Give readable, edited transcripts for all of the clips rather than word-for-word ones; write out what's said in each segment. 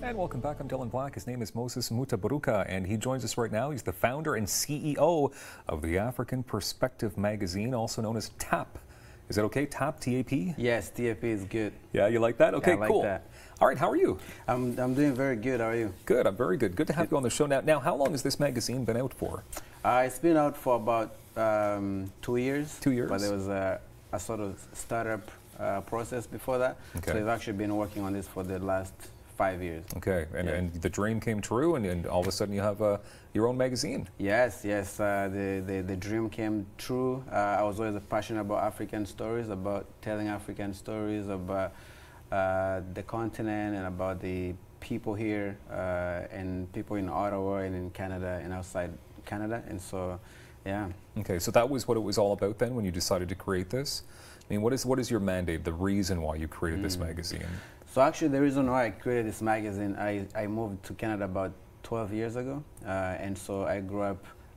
And welcome back. I'm Dylan Black. His name is Moses Mutabaruka, and he joins us right now. He's the founder and CEO of the African Perspective magazine, also known as TAP. Is that okay? TAP, T-A-P? Yes, TAP is good. Yeah, you like that? Okay, yeah, I like cool. That. All right, how are you? I'm doing very good. How are you? Good, I'm very good. Good to have you on the show. Now, how long has this magazine been out for? It's been out for about 2 years. 2 years? But there was a sort of startup process before that. Okay. So we've actually been working on this for the last 5 years. Okay, and the dream came true, and all of a sudden you have your own magazine. Yes, the dream came true. I was always passionate about African stories, about telling African stories, about the continent and about the people here and people in Ottawa and in Canada and outside Canada. And so, yeah. Okay, so that was what it was all about then when you decided to create this? I mean, what is your mandate, the reason why you created this magazine? So actually the reason why I created this magazine, I moved to Canada about 12 years ago. And so I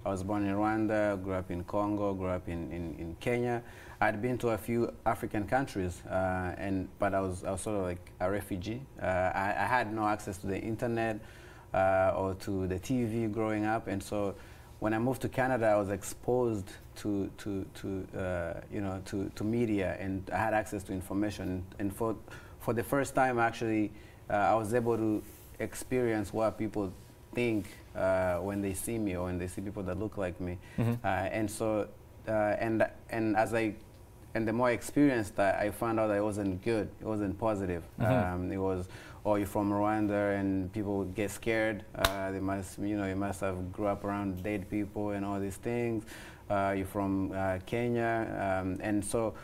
was born in Rwanda, grew up in Congo, grew up in Kenya. I'd been to a few African countries, but I was sort of like a refugee. I had no access to the internet or to the TV growing up, and so when I moved to Canada, I was exposed to media, and I had access to information. And for the first time, actually, I was able to experience what people think when they see me or when they see people that look like me. And so, and the more I experienced that, I found out that it wasn't good, it wasn't positive. It was, oh, you're from Rwanda, and people would get scared. They must, you must have grew up around dead people and all these things. You're from Kenya, and so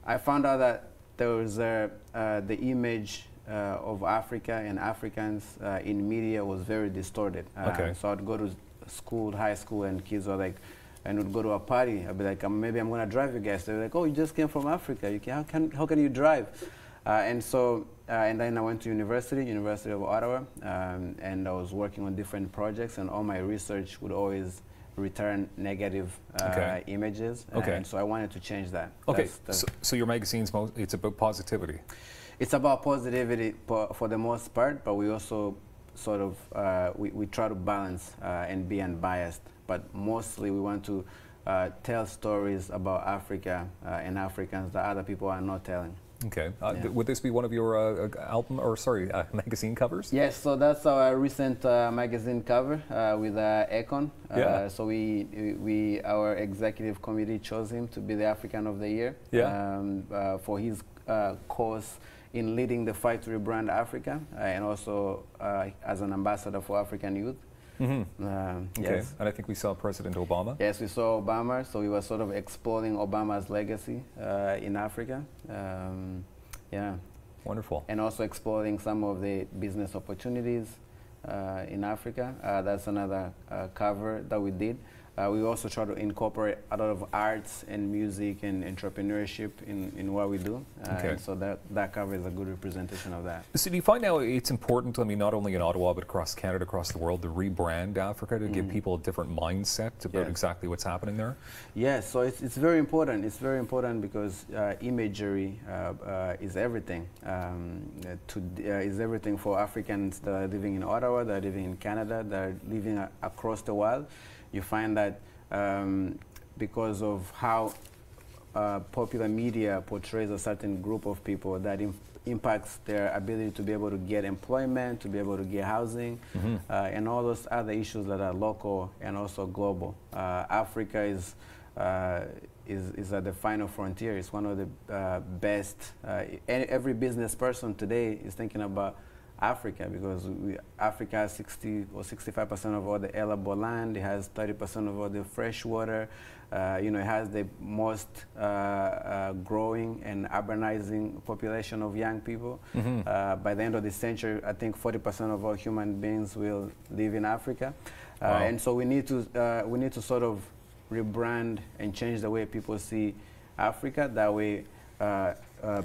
I found out that there was the image of Africa and Africans in media was very distorted. So I'd go to school, high school, and kids were like, and would go to a party. I'd be like, maybe I'm going to drive you guys. They're like, oh, you just came from Africa. How can you drive? And then I went to University of Ottawa, and I was working on different projects, and all my research would always return negative images. And so I wanted to change that. Okay, so your magazine's it's about positivity. It's about positivity for the most part, but we also sort of, we try to balance and be unbiased. But mostly we want to tell stories about Africa and Africans that other people are not telling. Okay. Would this be one of your magazine covers? Yes, so that's our recent magazine cover with Akon. So our executive committee chose him to be the African of the Year for his cause in leading the fight to rebrand Africa, and also as an ambassador for African youth. Yes. And I think we saw President Obama. Yes, we saw Obama, so we were sort of exploring Obama's legacy in Africa. Yeah. Wonderful. And also exploring some of the business opportunities in Africa. That's another cover that we did. We also try to incorporate a lot of arts and music and entrepreneurship in what we do. And so that cover is a good representation of that. So do you find now it's important, I mean, not only in Ottawa, but across Canada, across the world, to rebrand Africa, to give people a different mindset about exactly what's happening there? Yes, so it's very important. It's very important because imagery is everything. Is everything for Africans that are living in Ottawa, that are living in Canada, that are living across the world. You find that because of how popular media portrays a certain group of people, that impacts their ability to be able to get employment, to be able to get housing, and all those other issues that are local and also global. Africa is at the final frontier. It's one of the best. Every business person today is thinking about Africa, because Africa has 60 or 65% of all the arable land. It has 30% of all the fresh water. It has the most growing and urbanizing population of young people. By the end of the century, I think 40% of all human beings will live in Africa. And so we need to sort of rebrand and change the way people see Africa. That way,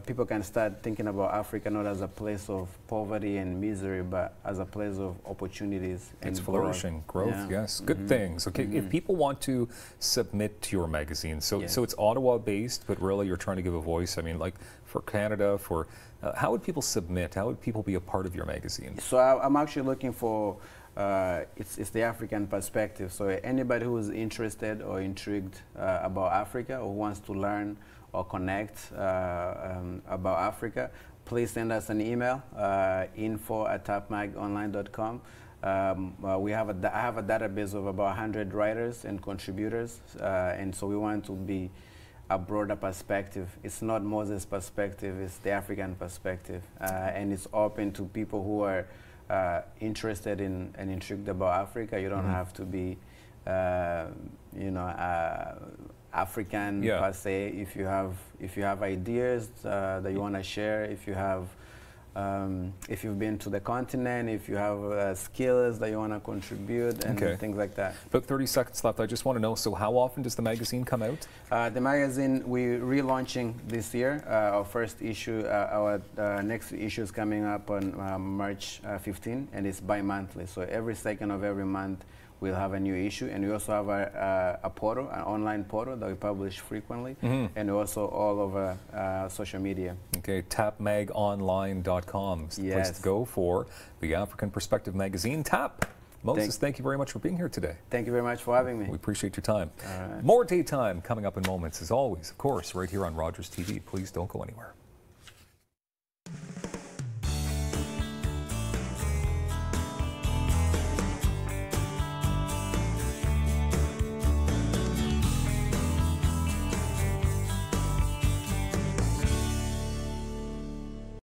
people can start thinking about Africa not as a place of poverty and misery, but as a place of opportunities and it's flourishing, growth, yeah. yes, good things. Okay, if people want to submit to your magazine, so it's Ottawa-based, but really you're trying to give a voice. I mean, like for Canada, for how would people submit? How would people be a part of your magazine? So I'm actually looking for. It's the African perspective. So anybody who is interested or intrigued about Africa or wants to learn or connect about Africa, please send us an email, info@tapmagonline.com. I have a database of about 100 writers and contributors, and so we want to be a broader perspective. It's not Moses' perspective, it's the African perspective, and it's open to people who are interested in and intrigued about Africa. You don't have to be, African per se. If you have ideas that you want to share, if you've been to the continent, if you have skills that you want to contribute, and things like that. About 30 seconds left. I just want to know, so how often does the magazine come out? The magazine, we're relaunching this year. Our first issue, our next issue is coming up on March 15, and it's bi-monthly. So every second of every month, we'll have a new issue, and we also have a portal, an online portal that we publish frequently, and also all over social media. Okay, tapmagonline.com is the place to go for the African Perspective magazine. Tap. Moses, thank you very much for being here today. Thank you very much for having me. We appreciate your time. More Daytime coming up in moments, as always, of course, right here on Rogers TV. Please don't go anywhere.